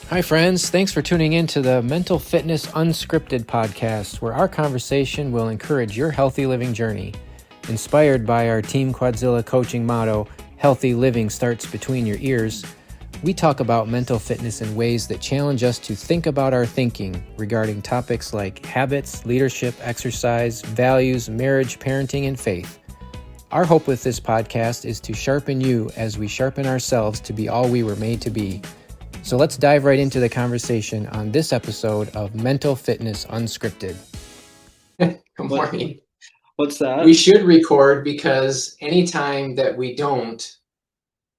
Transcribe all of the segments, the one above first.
Hi, friends. Thanks for tuning in to the Mental Fitness Unscripted podcast, where our conversation will encourage your healthy living journey. Inspired by our Team Quadzilla coaching motto, healthy living starts between your ears, we talk about mental fitness in ways that challenge us to think about our thinking regarding topics like habits, leadership, exercise, values, marriage, parenting, and faith. Our hope with this podcast is to sharpen you as we sharpen ourselves to be all we were made to be. So let's dive right into the conversation on this episode of Mental Fitness Unscripted. Good morning. What's that? We should record, because anytime that we don't,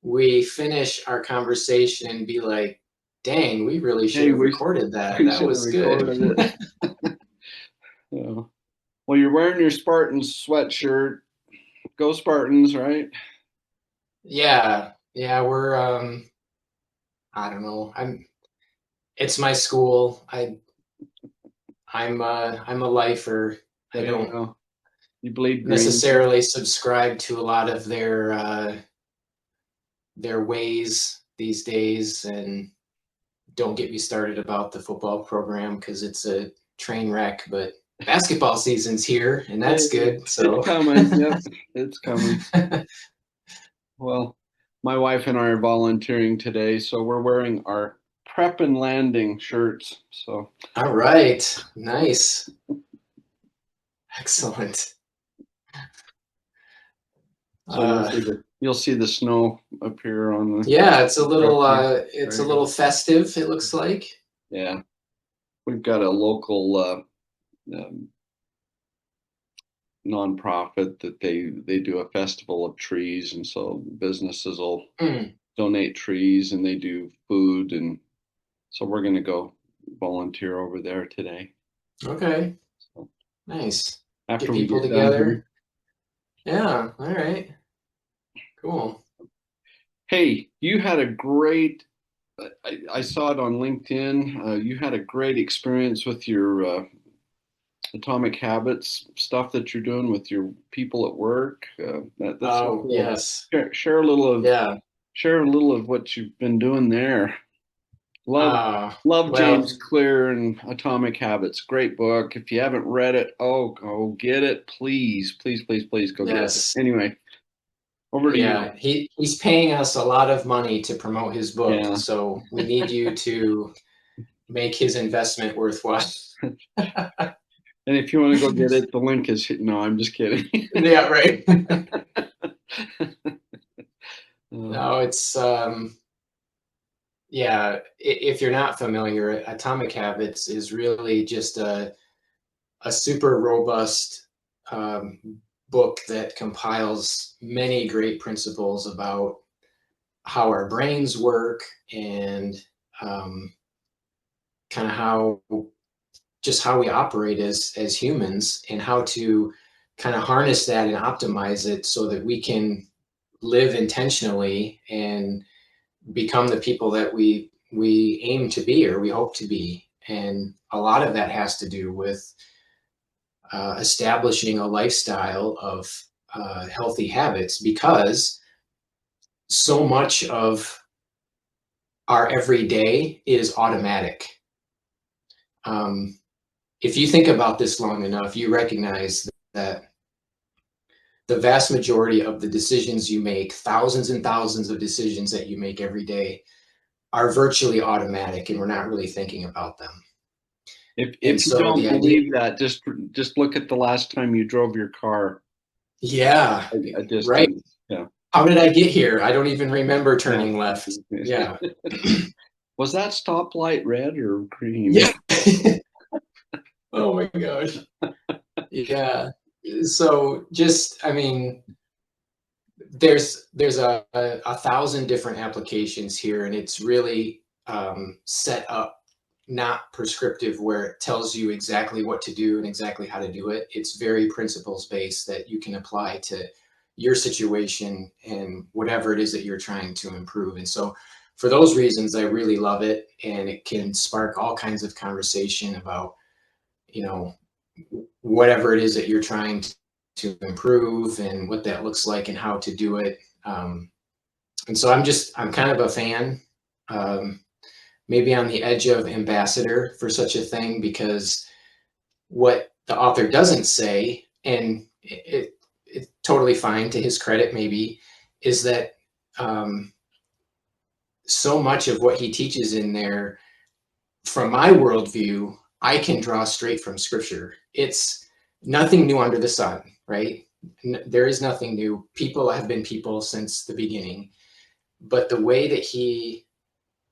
we finish our conversation and be like, dang, we really should have recorded that. That was good. Yeah. Well, you're wearing your Spartans sweatshirt. Go Spartans, right? Yeah, we're I don't know. It's my school. I'm a lifer. I don't know. You bleed green. Necessarily subscribe to a lot of their ways these days, and don't get me started about the football program because it's a train wreck. But basketball season's here, and that's good. So it's coming. Yep, it's coming. Well, my wife and I are volunteering today, so we're wearing our prep and landing shirts. So all right, nice, excellent. So you'll see the snow appear on the. Yeah, it's a little festive. It looks like. Yeah, we've got a local nonprofit that they do a festival of trees, and so businesses will donate trees, and they do food, and so we're going to go volunteer over there today. Okay, so, nice. After get people together. Yeah. All right. Cool. Hey, you had a great. I saw it on LinkedIn. You had a great experience with your Atomic Habits stuff that you're doing with your people at work. Yes. Share a little of what you've been doing there. Love James Clear and Atomic Habits. Great book. If you haven't read it, go get it, please go get it. Anyway, over to you. He's paying us a lot of money to promote his book, so we need you to make his investment worthwhile. And if you want to go get it, the link is. No, I'm just kidding. Yeah, right. No, it's if you're not familiar, Atomic Habits is really just a super robust book that compiles many great principles about how our brains work, and kind of how we operate as humans, and how to kind of harness that and optimize it so that we can live intentionally and become the people that we aim to be, or we hope to be. And a lot of that has to do with establishing a lifestyle of healthy habits, because so much of our everyday is automatic. If you think about this long enough, you recognize that the vast majority of the decisions you make, thousands and thousands of decisions that you make every day, are virtually automatic, and we're not really thinking about them. If you don't believe that, just look at the last time you drove your car. Yeah, right. Yeah. How did I get here? I don't even remember turning left. Yeah. Was that stoplight red or green? Yeah. Oh my gosh. Yeah. So there's a 1,000 different applications here, and it's really set up, not prescriptive, where it tells you exactly what to do and exactly how to do it. It's very principles based that you can apply to your situation and whatever it is that you're trying to improve. And so for those reasons, I really love it, and it can spark all kinds of conversation about, whatever it is that you're trying to improve and what that looks like and how to do it. And so I'm kind of a fan. maybe on the edge of ambassador for such a thing, because what the author doesn't say, and it's totally fine to his credit maybe, is that so much of what he teaches in there, from my worldview, I can draw straight from scripture. It's nothing new under the sun, right? There is nothing new. People have been people since the beginning, but the way that he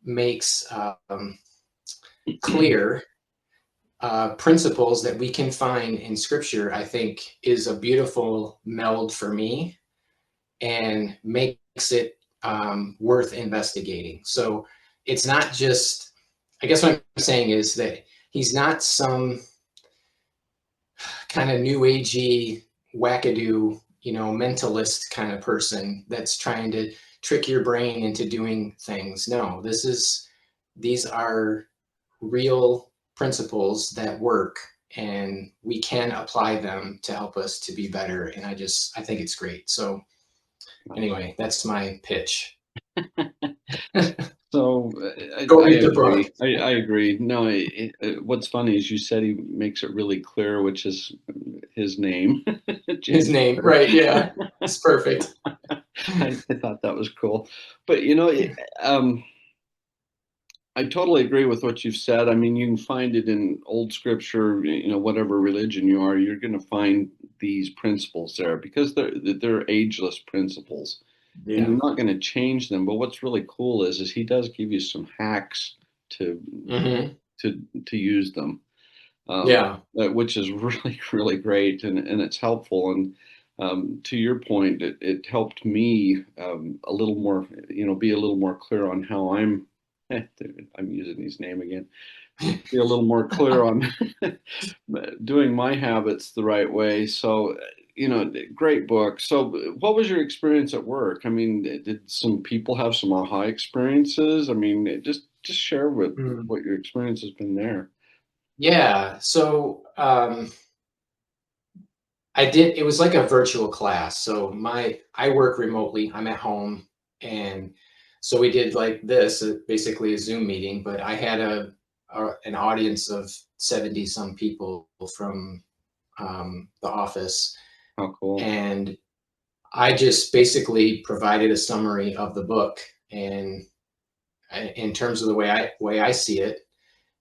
makes clear principles that we can find in scripture, I think is a beautiful meld for me and makes it worth investigating. So it's not just, I guess what I'm saying is that he's not some kind of new agey wackadoo, mentalist kind of person that's trying to trick your brain into doing things. No, these are real principles that work, and we can apply them to help us to be better. And I think it's great. So anyway, that's my pitch. So Go read the book. I agree. No, what's funny is you said he makes it really clear, which is his name. His name, right? Yeah, it's perfect. I thought that was cool, but I totally agree with what you've said. I mean, you can find it in old scripture, whatever religion you are, you're going to find these principles there because they're ageless principles. Yeah. And you're not going to change them. But what's really cool is he does give you some hacks to to use them. Which is really, really great, and it's helpful. And to your point, it helped me a little more, be a little more clear on how I'm using his name again. Be a little more clear on doing my habits the right way. So, great book. So, what was your experience at work? I mean, did some people have some aha experiences? I mean, just share what your experience has been there. Yeah. So, it was like a virtual class. So I work remotely, I'm at home. And so we did like this, basically a Zoom meeting, but I had an audience of 70 some people from the office. Oh, cool. And I just basically provided a summary of the book, and in terms of the way I see it.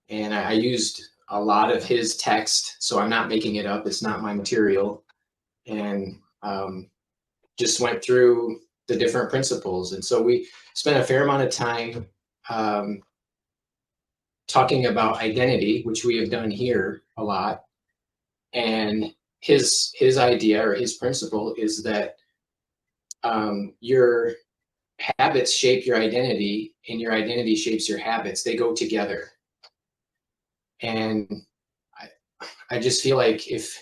And I used a lot of his text, so I'm not making it up. It's not my material. And just went through the different principles. And so we spent a fair amount of time talking about identity, which we have done here a lot. And his idea or his principle is that your habits shape your identity, and your identity shapes your habits. They go together. And I just feel like if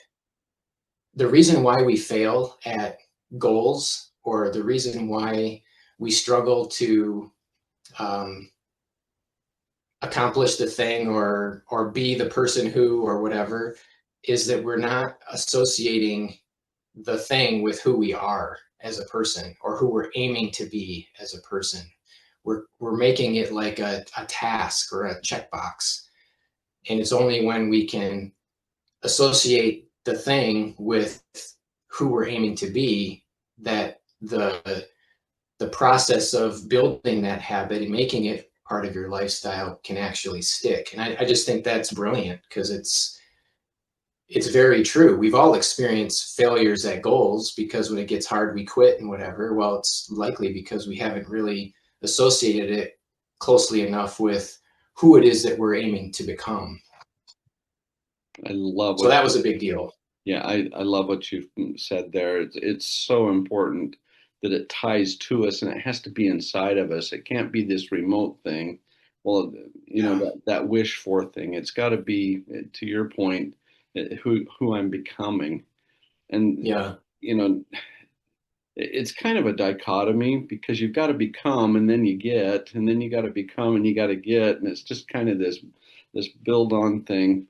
the reason why we fail at goals, or the reason why we struggle to accomplish the thing, or be the person who, or whatever, is that we're not associating the thing with who we are as a person, or who we're aiming to be as a person. We're making it like a task or a checkbox. And it's only when we can associate the thing with who we're aiming to be that the process of building that habit and making it part of your lifestyle can actually stick. And I just think that's brilliant, because it's very true. We've all experienced failures at goals, because when it gets hard, we quit and whatever. Well, it's likely because we haven't really associated it closely enough with who it is that we're aiming to become. I love so that was a big deal. Yeah, I love what you've said there. It's so important that it ties to us, and it has to be inside of us. It can't be this remote thing. Well, that wish for thing. It's got to be, to your point, who I'm becoming. And it's kind of a dichotomy, because you've got to become, and then you get, and then you got to become, and you got to get, and it's just kind of this build on thing.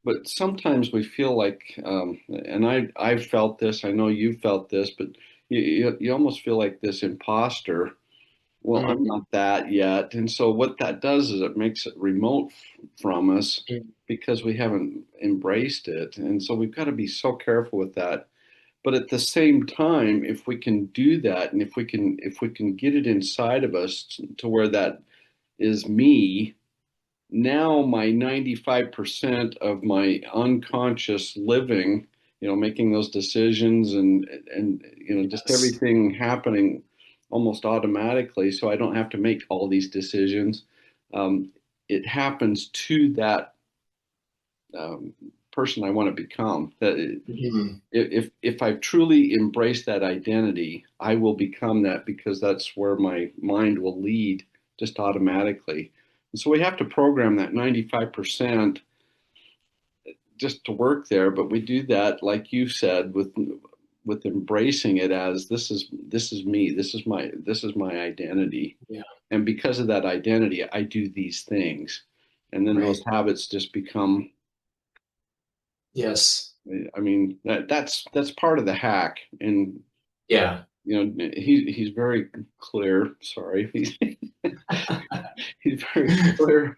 But sometimes we feel like, and I've felt this, I know you felt this, but you almost feel like this imposter well, I'm not that yet. And so what that does is it makes it remote from us because we haven't embraced it. And so we've got to be so careful with that. But at the same time, if we can do that, and if we can get it inside of us to where that is me, now my 95% of my unconscious living, making those decisions and just everything happening almost automatically, so I don't have to make all these decisions. It happens to that person I want to become. That if I truly embrace that identity, I will become that because that's where my mind will lead just automatically. And so we have to program that 95% just to work there, but we do that, like you said, with embracing it as this is me, this is my identity. Yeah. And because of that identity, I do these things. And then those habits just become. Yes. I mean, that's part of the hack. And yeah, he's very clear. Sorry, he's very clear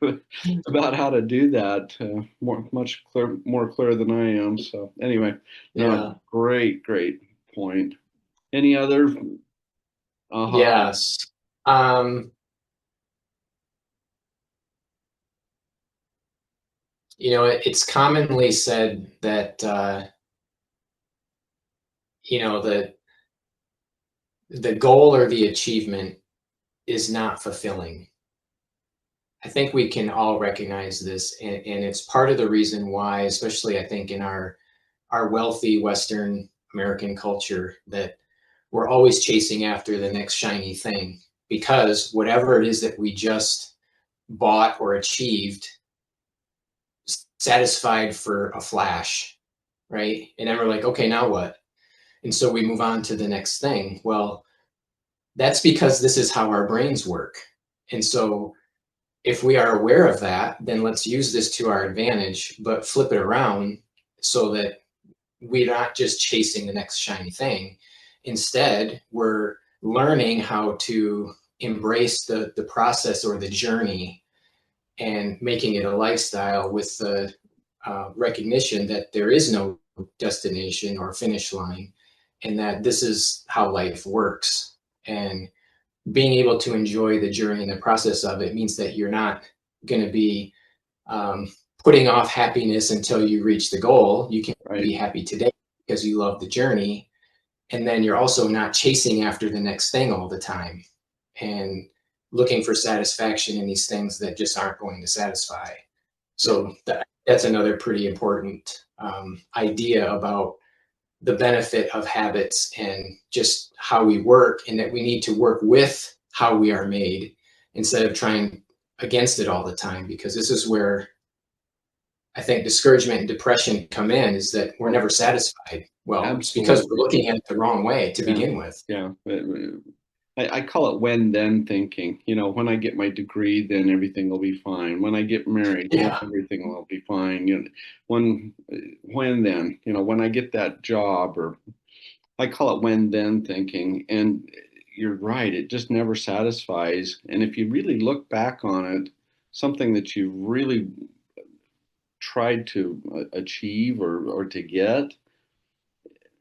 about how to do that. More clear than I am. So anyway, no, great point. Any other? Yes. It's commonly said that the goal or the achievement is not fulfilling. I think we can all recognize this, and it's part of the reason why, especially I think in our wealthy Western American culture, that we're always chasing after the next shiny thing, because whatever it is that we just bought or achieved satisfied for a flash, right? And then we're like, okay, now what? And so we move on to the next thing. Well, that's because this is how our brains work. And so if we are aware of that, then let's use this to our advantage, but flip it around so that we're not just chasing the next shiny thing. Instead, we're learning how to embrace the process or the journey and making it a lifestyle with the recognition that there is no destination or finish line, and that this is how life works. And being able to enjoy the journey and the process of it means that you're not going to be putting off happiness until you reach the goal. You can be happy today because you love the journey. And then you're also not chasing after the next thing all the time and looking for satisfaction in these things that just aren't going to satisfy. So that's another pretty important idea about the benefit of habits and just how we work, and that we need to work with how we are made instead of trying against it all the time, because this is where I think discouragement and depression come in, is that we're never satisfied. Well, Absolutely. It's because we're looking at it the wrong way to begin with. Yeah. I call it when then thinking. When I get my degree, then everything will be fine. When I get married, then everything will be fine. When then, when I get that job, or I call it when then thinking. And you're right, it just never satisfies. And if you really look back on it, something that you really tried to achieve or to get,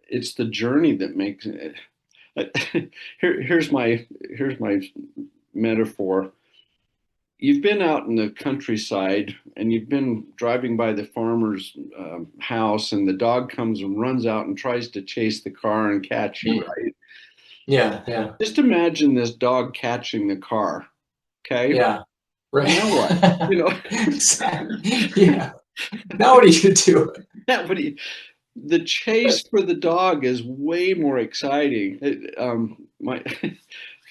it's the journey that makes it. Here's my metaphor. You've been out in the countryside and you've been driving by the farmer's house, and the dog comes and runs out and tries to chase the car and catch you, right? Yeah. Just imagine this dog catching the car. Okay. Yeah. Right. Now what? Yeah. Now what are you gonna do? Yeah, the chase for the dog is way more exciting.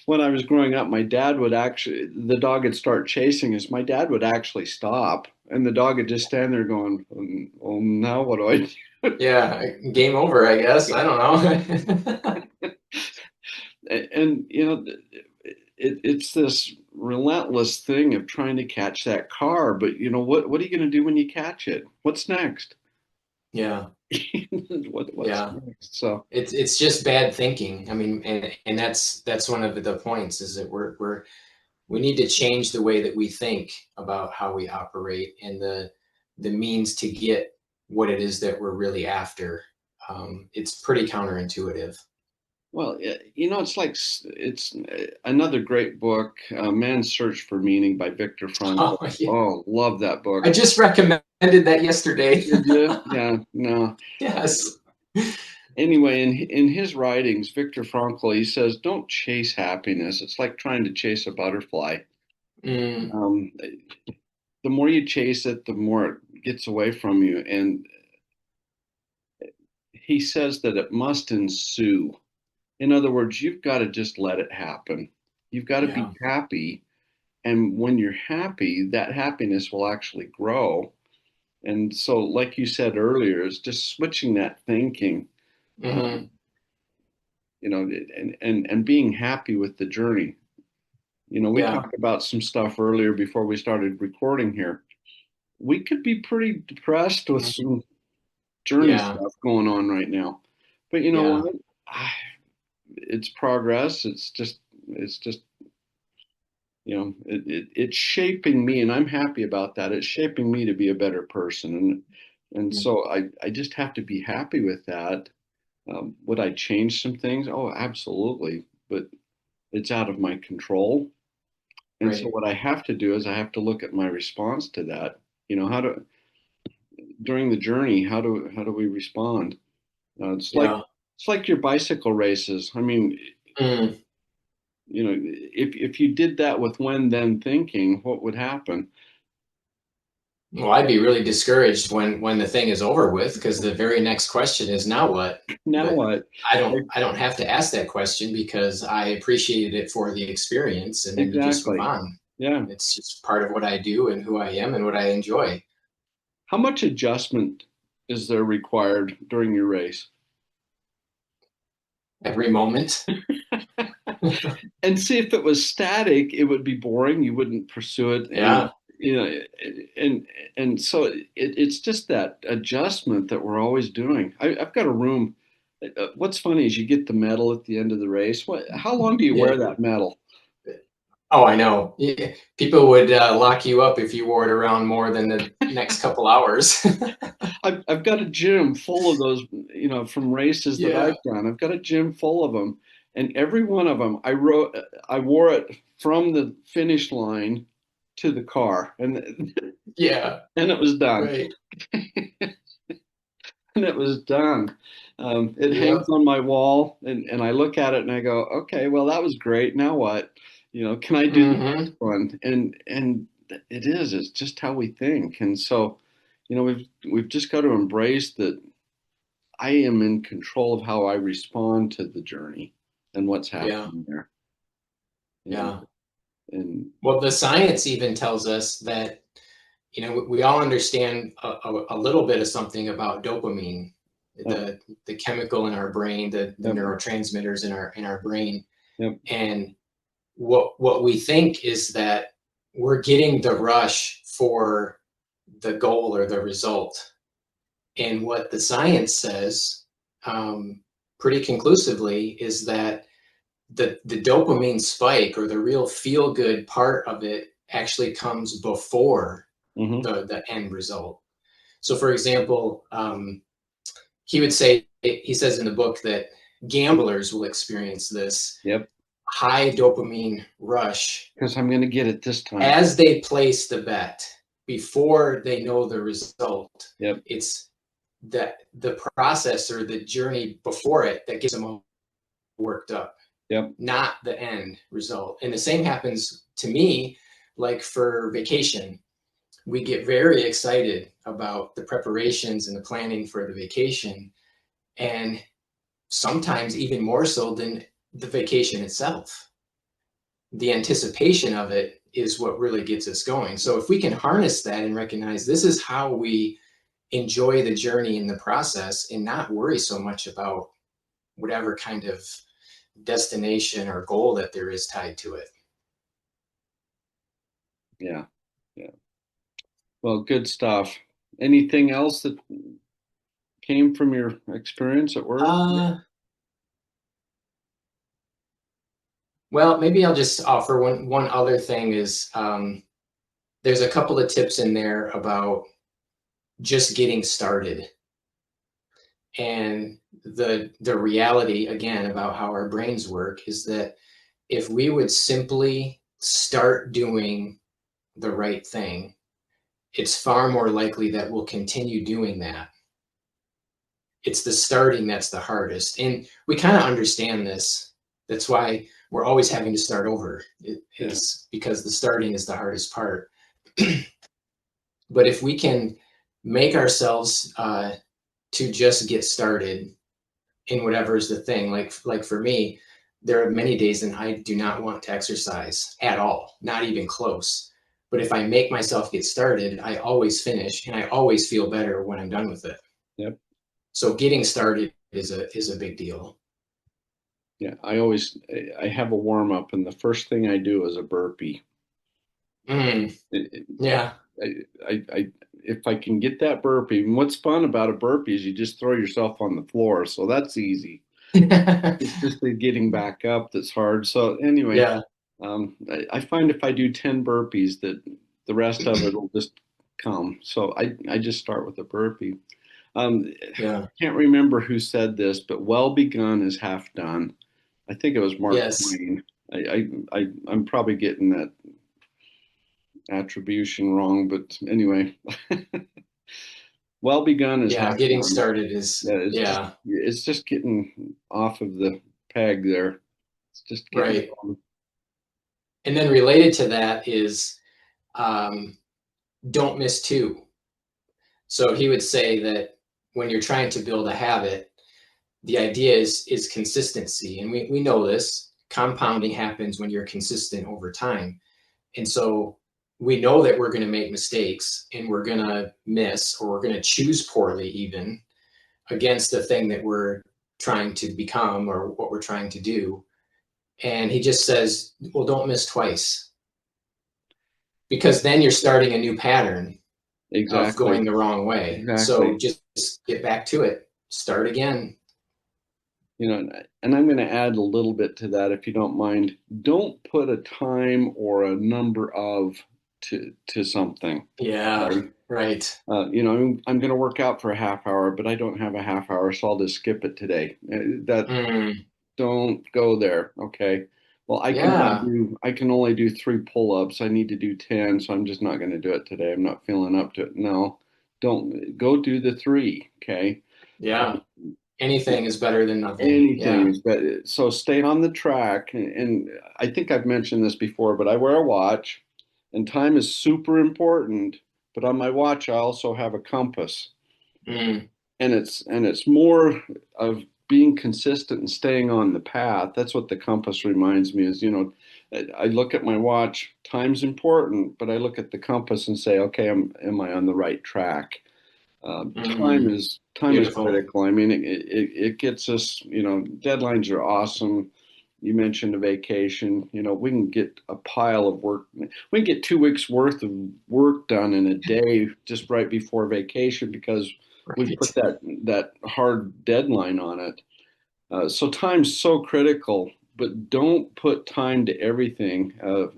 When I was growing up, the dog would start chasing us. My dad would actually stop, and the dog would just stand there going, "Well, now what do I do?" Yeah, game over, I guess. I don't know. And it's this relentless thing of trying to catch that car. But what are you going to do when you catch it? What's next? Yeah. What's next? So it's just bad thinking. I mean, and that's one of the points, is that we need to change the way that we think about how we operate, and the means to get what it is that we're really after. It's pretty counterintuitive. well, it's another great book, Man's Search for Meaning by Victor Frankl. Oh, yeah. Oh, love that book. I just recommended that yesterday. Did you? Yeah, no. Yes. Anyway, in his writings, Victor Frankl, he says, "Don't chase happiness. It's like trying to chase a butterfly. Mm, Um, the more you chase it, the more it gets away from you." And he says that it must ensue. In other words, you've got to just let it happen. You've got to yeah. be happy. And when you're happy, that happiness will actually grow. And so, like you said earlier, it's just switching that thinking, Mm-hmm. um, and being happy with the journey. We Yeah. talked about some stuff earlier before we started recording here. We could be pretty depressed with some journey Yeah. stuff going on right now. But you know Yeah. what? It's progress. It's just, it's shaping me, and I'm happy about that. It's shaping me to be a better person. And so I just have to be happy with that. Would I change some things? Oh, absolutely. But it's out of my control. And so Right. what I have to do is I have to look at my response to that. How do during the journey, how do we respond? It's like Yeah. it's like your bicycle races. I mean, Mm. if you did that with when then thinking, what would happen? Well, I'd be really discouraged when the thing is over with, because the very next question is, now what? Now But what? I don't have to ask that question, because I appreciated it for the experience, and then you just move Exactly. on. Yeah. It's just part of what I do and who I am and what I enjoy. How much adjustment is there required during your race? Every moment. And see, if it was static, it would be boring. You wouldn't pursue it, and Yeah. you know, and and so it's just that adjustment that we're always doing. I've got a room. What's funny is you get the medal at the end of the race. How long do you Yeah. wear that medal? Oh, I know. Yeah. People would lock you up if you wore it around more than the next couple hours. I've got a gym full of those, from races that Yeah. I've done. I've got a gym full of them, and every one of them, I wore it from the finish line to the car, and Yeah. and it was done. Right. And it was done. It hangs Yep. on my wall, and I look at it and I go, okay, well that was great. Now what? Can I do the next Mm-hmm. one? And it's just how we think. And so, we've just got to embrace that I am in control of how I respond to the journey and what's Yeah. happening there. And Yeah. and Well, the science even tells us that, we all understand a little bit of something about dopamine, yep, the chemical in our brain, the yep, neurotransmitters in our brain. yep, And what we think is that we're getting the rush for the goal or the result. And what the science says, pretty conclusively, is that the dopamine spike, or the real feel good part of it, actually comes before mm-hmm, the end result. So, for example, he says in the book that gamblers will experience this yep, high dopamine rush because I'm going to get it this time. as they place the bet before they know the result. Yep, It's the process or the journey before it that gets them worked up, yep, not the end result. And the same happens to me, like for vacation. We get very excited about the preparations and the planning for the vacation, and sometimes even more so than the vacation itself. The anticipation of it is what really gets us going. So if we can harness that and recognize this is how we enjoy the journey in the process, and not worry so much about whatever kind of destination or goal that there is tied to it. yeah, yeah. Well, good stuff. Anything else that came from your experience at work? Well, maybe I'll just offer one other thing is there's a couple of tips in there about just getting started. And the reality, again, about how our brains work is that if we would simply start doing the right thing, it's far more likely that we'll continue doing that. It's the starting that's the hardest. And we kind of understand this. That's why we're always having to start over. It's because the starting is the hardest part. But if we can make ourselves to just get started in whatever is the thing, like for me, there are many days that I do not want to exercise at all, not even close. But if I make myself get started, I always finish, and I always feel better when I'm done with it. Yep. So getting started is a big deal. Yeah, I have a warm up, and the first thing I do is a burpee. Yeah. If I can get that burpee, and what's fun about a burpee is you just throw yourself on the floor, so that's easy. It's just the getting back up that's hard. So anyway, Yeah. I find if I do 10 burpees, that the rest of it will just come. So I just start with a burpee. Yeah. I can't remember who said this, but well begun is half done. I think it was Mark Yes. Twain. I'm probably getting that attribution wrong, but anyway, well begun is half Getting done. started is It's just getting off of the peg there. It's just getting right. going. And then related to that is don't miss two. So he would say that when you're trying to build a habit, the idea is consistency. And we know this. Compounding happens when you're consistent over time. And so we know that we're going to make mistakes and we're going to miss, or we're going to choose poorly even against the thing that we're trying to become or what we're trying to do. And he just says, well, don't miss twice, because then you're starting a new pattern of Exactly. going the wrong way. Exactly. So just get back to it. Start again. And I'm going to add a little bit to that, if you don't mind. Don't put a time or a number of to something. Yeah, Okay? right. I'm going to work out for a half hour, but I don't have a half hour, so I'll just skip it today. Don't go there. Okay. Well, I can only do 3 pull-ups. I need to do 10, so I'm just not going to do it today. I'm not feeling up to it. No, don't go do the 3. Okay. Yeah. Anything is better than nothing. Anything is better. So stay on the track. And I think I've mentioned this before, but I wear a watch, and time is super important. But on my watch, I also have a compass. And it's more of being consistent and staying on the path. That's what the compass reminds me is, I look at my watch, time's important, but I look at the compass and say, okay, am I on the right track? Time is critical. I mean, it gets us, deadlines are awesome. You mentioned a vacation, we can get a pile of work. We can get 2 weeks worth of work done in a day just right before vacation because we put that hard deadline on it. So time's so critical, but don't put time to everything,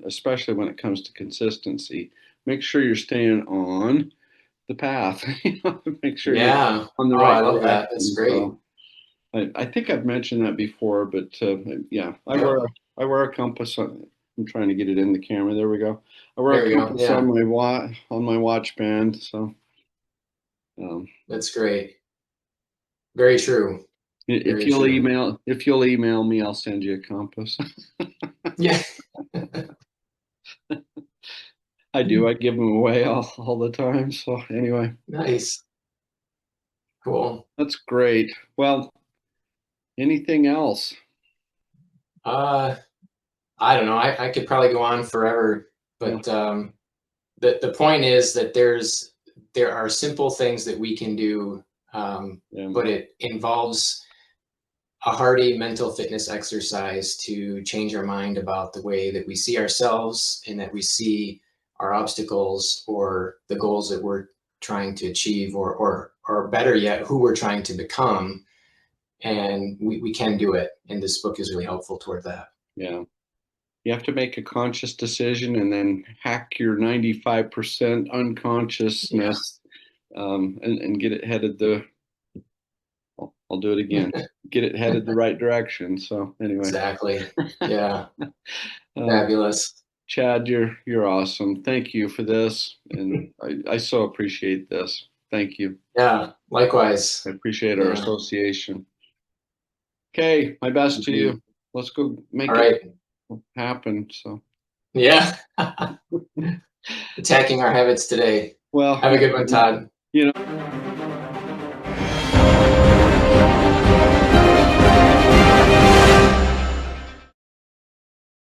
especially when it comes to consistency. Make sure you're staying on the path. Make sure you're on the right I love direction. that. That's great. So I think I've mentioned that before, but I wear a compass. I'm trying to get it in the camera. There we go. I wear a compass on my watch band. So that's great. Very true. If you'll email me, I'll send you a compass. Yeah. I do. I give them away all the time. So anyway. Nice. Cool. That's great. Well, anything else? I don't know. I could probably go on forever, but the point is that there are simple things that we can do, but it involves a hearty mental fitness exercise to change our mind about the way that we see ourselves and that we see our obstacles or the goals that we're trying to achieve or or better yet, who we're trying to become. And we can do it. And this book is really helpful toward that. Yeah. You have to make a conscious decision and then hack your 95% unconsciousness, and get it headed I'll do it again. Get it headed the right direction. So anyway. Exactly. Yeah. Fabulous. Chad, you're awesome. Thank you for this. And I so appreciate this. Thank you. Yeah, likewise. I appreciate our association. Okay, my best to you. Let's go make it happen. So yeah. Attacking our habits today. Well, have a good one, Todd.